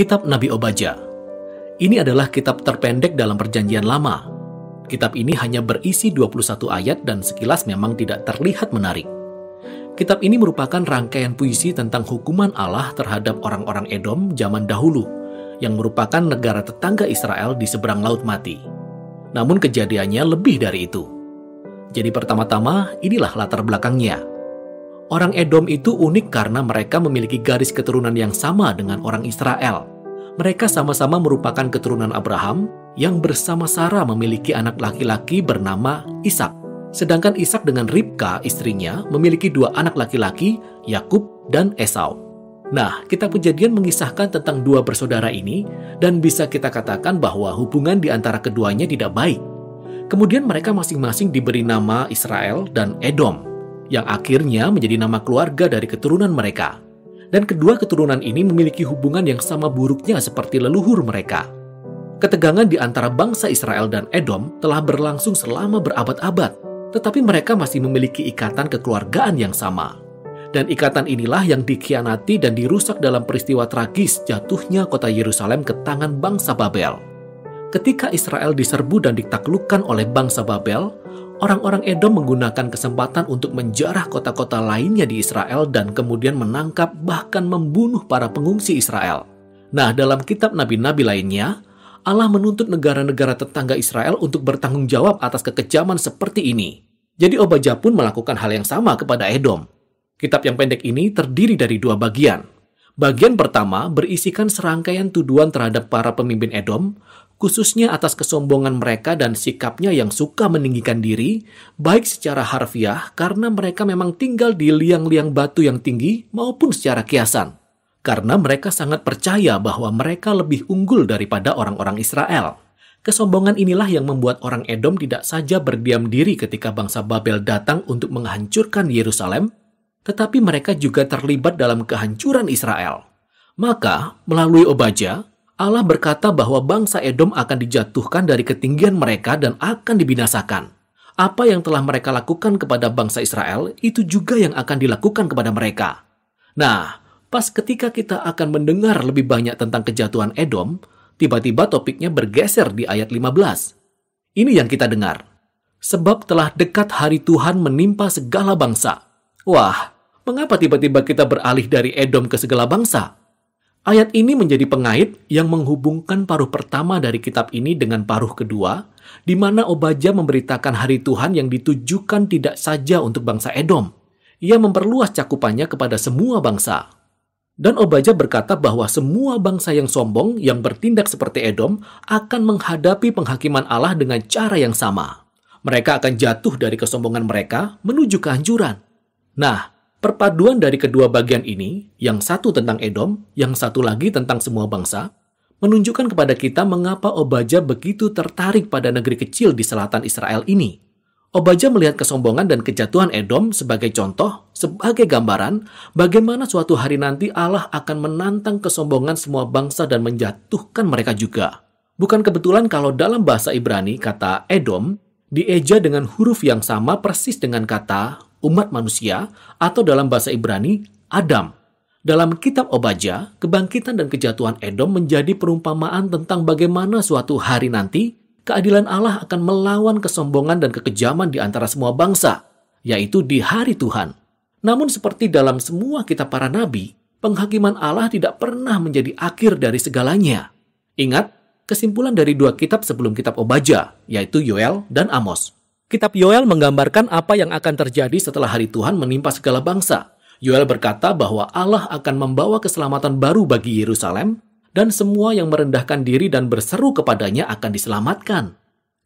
Kitab Nabi Obadja. Ini adalah kitab terpendek dalam Perjanjian Lama. Kitab ini hanya berisi 21 ayat dan sekilas memang tidak terlihat menarik. Kitab ini merupakan rangkaian puisi tentang hukuman Allah terhadap orang-orang Edom zaman dahulu, yang merupakan negara tetangga Israel di seberang Laut Mati. Namun kejadiannya lebih dari itu. Jadi pertama-tama, inilah latar belakangnya. Orang Edom itu unik karena mereka memiliki garis keturunan yang sama dengan orang Israel. Mereka sama-sama merupakan keturunan Abraham yang bersama Sarah memiliki anak laki-laki bernama Ishak. Sedangkan Ishak dengan Ribka, istrinya, memiliki 2 anak laki-laki, Yakub dan Esau. Nah, kitab Kejadian mengisahkan tentang 2 bersaudara ini, dan bisa kita katakan bahwa hubungan di antara keduanya tidak baik. Kemudian mereka masing-masing diberi nama Israel dan Edom, yang akhirnya menjadi nama keluarga dari keturunan mereka. Dan kedua keturunan ini memiliki hubungan yang sama buruknya seperti leluhur mereka. Ketegangan di antara bangsa Israel dan Edom telah berlangsung selama berabad-abad, tetapi mereka masih memiliki ikatan kekeluargaan yang sama. Dan ikatan inilah yang dikhianati dan dirusak dalam peristiwa tragis jatuhnya kota Yerusalem ke tangan bangsa Babel. Ketika Israel diserbu dan ditaklukkan oleh bangsa Babel, orang-orang Edom menggunakan kesempatan untuk menjarah kota-kota lainnya di Israel dan kemudian menangkap bahkan membunuh para pengungsi Israel. Nah, dalam kitab nabi-nabi lainnya, Allah menuntut negara-negara tetangga Israel untuk bertanggung jawab atas kekejaman seperti ini. Jadi Obadja pun melakukan hal yang sama kepada Edom. Kitab yang pendek ini terdiri dari 2 bagian. Bagian pertama berisikan serangkaian tuduhan terhadap para pemimpin Edom, khususnya atas kesombongan mereka dan sikapnya yang suka meninggikan diri, baik secara harfiah karena mereka memang tinggal di liang-liang batu yang tinggi maupun secara kiasan. Karena mereka sangat percaya bahwa mereka lebih unggul daripada orang-orang Israel. Kesombongan inilah yang membuat orang Edom tidak saja berdiam diri ketika bangsa Babel datang untuk menghancurkan Yerusalem, tetapi mereka juga terlibat dalam kehancuran Israel. Maka, melalui Obadja, Allah berkata bahwa bangsa Edom akan dijatuhkan dari ketinggian mereka dan akan dibinasakan. Apa yang telah mereka lakukan kepada bangsa Israel, itu juga yang akan dilakukan kepada mereka. Nah, pas ketika kita akan mendengar lebih banyak tentang kejatuhan Edom, tiba-tiba topiknya bergeser di ayat 15. Ini yang kita dengar. Sebab telah dekat hari Tuhan menimpa segala bangsa. Wah, mengapa tiba-tiba kita beralih dari Edom ke segala bangsa? Ayat ini menjadi pengait yang menghubungkan paruh pertama dari kitab ini dengan paruh kedua, di mana Obadja memberitakan hari Tuhan yang ditujukan tidak saja untuk bangsa Edom. Ia memperluas cakupannya kepada semua bangsa. Dan Obadja berkata bahwa semua bangsa yang sombong yang bertindak seperti Edom akan menghadapi penghakiman Allah dengan cara yang sama. Mereka akan jatuh dari kesombongan mereka menuju kehancuran. Nah, perpaduan dari kedua bagian ini, yang satu tentang Edom, yang satu lagi tentang semua bangsa, menunjukkan kepada kita mengapa Obadja begitu tertarik pada negeri kecil di selatan Israel ini. Obadja melihat kesombongan dan kejatuhan Edom sebagai contoh, sebagai gambaran, bagaimana suatu hari nanti Allah akan menantang kesombongan semua bangsa dan menjatuhkan mereka juga. Bukan kebetulan kalau dalam bahasa Ibrani kata Edom dieja dengan huruf yang sama persis dengan kata umat manusia, atau dalam bahasa Ibrani, Adam. Dalam kitab Obadja, kebangkitan dan kejatuhan Edom menjadi perumpamaan tentang bagaimana suatu hari nanti, keadilan Allah akan melawan kesombongan dan kekejaman di antara semua bangsa, yaitu di hari Tuhan. Namun seperti dalam semua kitab para nabi, penghakiman Allah tidak pernah menjadi akhir dari segalanya. Ingat, kesimpulan dari 2 kitab sebelum kitab Obadja, yaitu Yoel dan Amos. Kitab Yoel menggambarkan apa yang akan terjadi setelah hari Tuhan menimpa segala bangsa. Yoel berkata bahwa Allah akan membawa keselamatan baru bagi Yerusalem, dan semua yang merendahkan diri dan berseru kepadanya akan diselamatkan.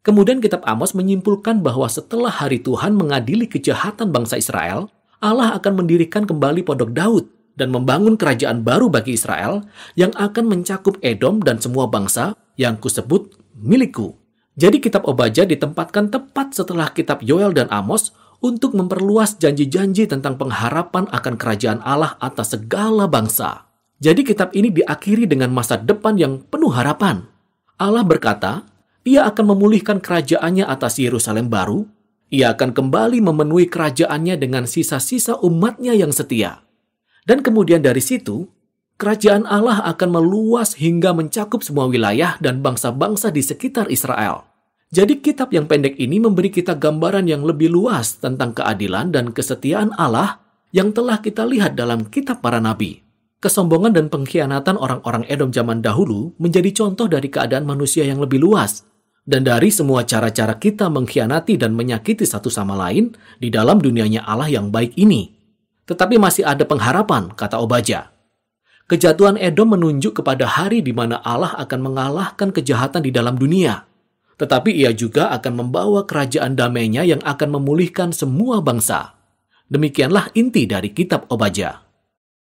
Kemudian kitab Amos menyimpulkan bahwa setelah hari Tuhan mengadili kejahatan bangsa Israel, Allah akan mendirikan kembali pondok Daud dan membangun kerajaan baru bagi Israel yang akan mencakup Edom dan semua bangsa yang kusebut milikku. Jadi kitab Obadja ditempatkan tepat setelah kitab Yoel dan Amos untuk memperluas janji-janji tentang pengharapan akan kerajaan Allah atas segala bangsa. Jadi kitab ini diakhiri dengan masa depan yang penuh harapan. Allah berkata, Ia akan memulihkan kerajaannya atas Yerusalem baru. Ia akan kembali memenuhi kerajaannya dengan sisa-sisa umatnya yang setia. Dan kemudian dari situ, Kerajaan Allah akan meluas hingga mencakup semua wilayah dan bangsa-bangsa di sekitar Israel. Jadi kitab yang pendek ini memberi kita gambaran yang lebih luas tentang keadilan dan kesetiaan Allah yang telah kita lihat dalam kitab para nabi. Kesombongan dan pengkhianatan orang-orang Edom zaman dahulu menjadi contoh dari keadaan manusia yang lebih luas. Dan dari semua cara-cara kita mengkhianati dan menyakiti satu sama lain di dalam dunianya Allah yang baik ini. Tetapi masih ada pengharapan, kata Obadya. Kejatuhan Edom menunjuk kepada hari di mana Allah akan mengalahkan kejahatan di dalam dunia. Tetapi ia juga akan membawa kerajaan damainya yang akan memulihkan semua bangsa. Demikianlah inti dari kitab Obadya.